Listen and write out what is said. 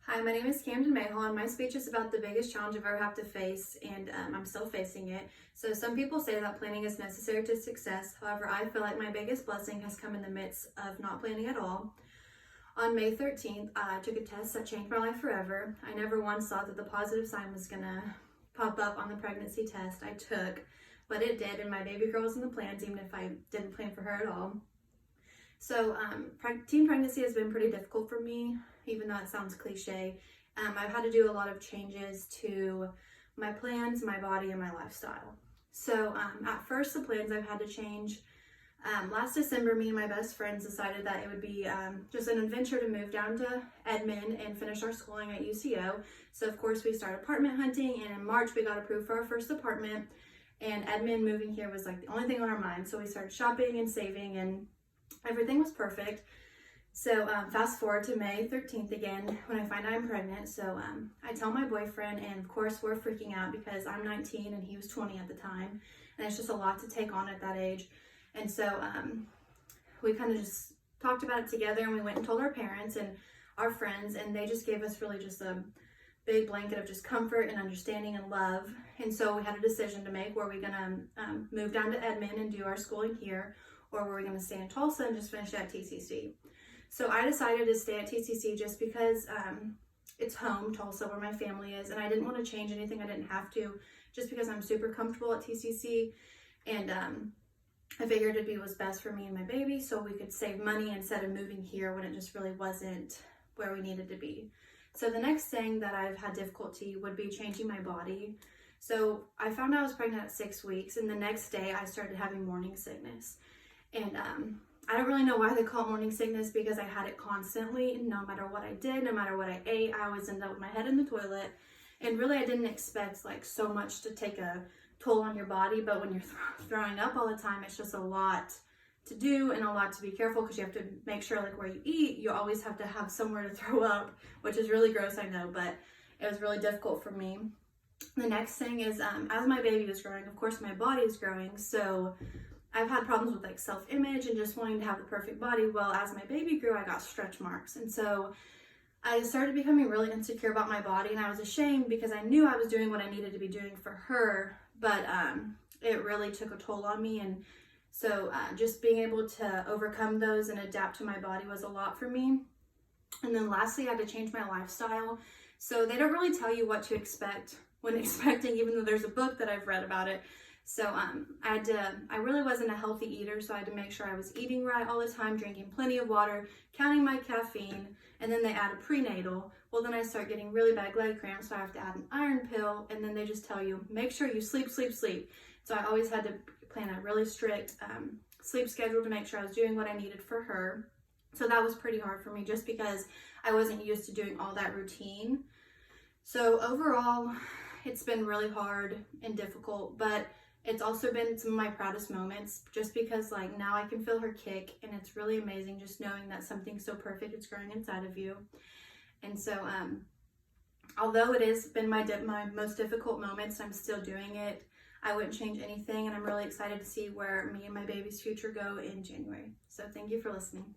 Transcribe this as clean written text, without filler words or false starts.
Hi, my name is Camden Mayhall, and my speech is about the biggest challenge I've ever had to face, and I'm still facing it. So some people say that planning is necessary to success. However, I feel like my biggest blessing has come in the midst of not planning at all. On May 13th, I took a test that changed my life forever. I never once thought that the positive sign was gonna pop up on the pregnancy test I took, but it did, and my baby girl was in the plans, even if I didn't plan for her at all. So teen pregnancy has been pretty difficult for me, even though it sounds cliche. I've had to do a lot of changes to my plans, my body, and my lifestyle. So at first, the plans I've had to change. Last December, me and my best friends decided that it would be just an adventure to move down to Edmond and finish our schooling at UCO. So of course, we started apartment hunting, and in March, we got approved for our first apartment. And Edmond moving here was like the only thing on our mind. So we started shopping and saving, and everything was perfect. So fast forward to May 13th again, when I find out I'm pregnant. So I tell my boyfriend, and of course we're freaking out because I'm 19 and he was 20 at the time. And it's just a lot to take on at that age. And so we kind of just talked about it together, and we went and told our parents and our friends, and they just gave us really just a big blanket of just comfort and understanding and love. And so we had a decision to make. Were we gonna move down to Edmond and do our schooling here, or were we gonna stay in Tulsa and just finish at TCC? So I decided to stay at TCC just because it's home, Tulsa, where my family is, and I didn't want to change anything. I didn't have to, just because I'm super comfortable at TCC, and I figured it'd be what's best for me and my baby, so we could save money instead of moving here when it just really wasn't where we needed to be. So the next thing that I've had difficulty would be changing my body. So I found out I was pregnant at 6 weeks, and the next day I started having morning sickness. And I don't really know why they call it morning sickness, because I had it constantly. No matter what I did, no matter what I ate, I always ended up with my head in the toilet. And really, I didn't expect like so much to take a toll on your body, but when you're throwing up all the time, it's just a lot to do and a lot to be careful, because you have to make sure like where you eat, you always have to have somewhere to throw up, which is really gross, I know, but it was really difficult for me. The next thing is as my baby was growing, of course my body is growing, so I've had problems with like self-image and just wanting to have the perfect body. Well, as my baby grew, I got stretch marks, and so I started becoming really insecure about my body, and I was ashamed because I knew I was doing what I needed to be doing for her, but it really took a toll on me. And so just being able to overcome those and adapt to my body was a lot for me. And then lastly, I had to change my lifestyle. So they don't really tell you what to expect when expecting, even though there's a book that I've read about it. So I really wasn't a healthy eater, so I had to make sure I was eating right all the time, drinking plenty of water, counting my caffeine, and then they add a prenatal. Well, then I start getting really bad leg cramps, so I have to add an iron pill, and then they just tell you, make sure you sleep, sleep, sleep. So I always had to plan a really strict sleep schedule to make sure I was doing what I needed for her. So that was pretty hard for me, just because I wasn't used to doing all that routine. So overall, it's been really hard and difficult, but it's also been some of my proudest moments, just because like now I can feel her kick, and it's really amazing just knowing that something so perfect is growing inside of you. And so although it has been my most difficult moments, I'm still doing it. I wouldn't change anything, and I'm really excited to see where me and my baby's future go in January. So thank you for listening.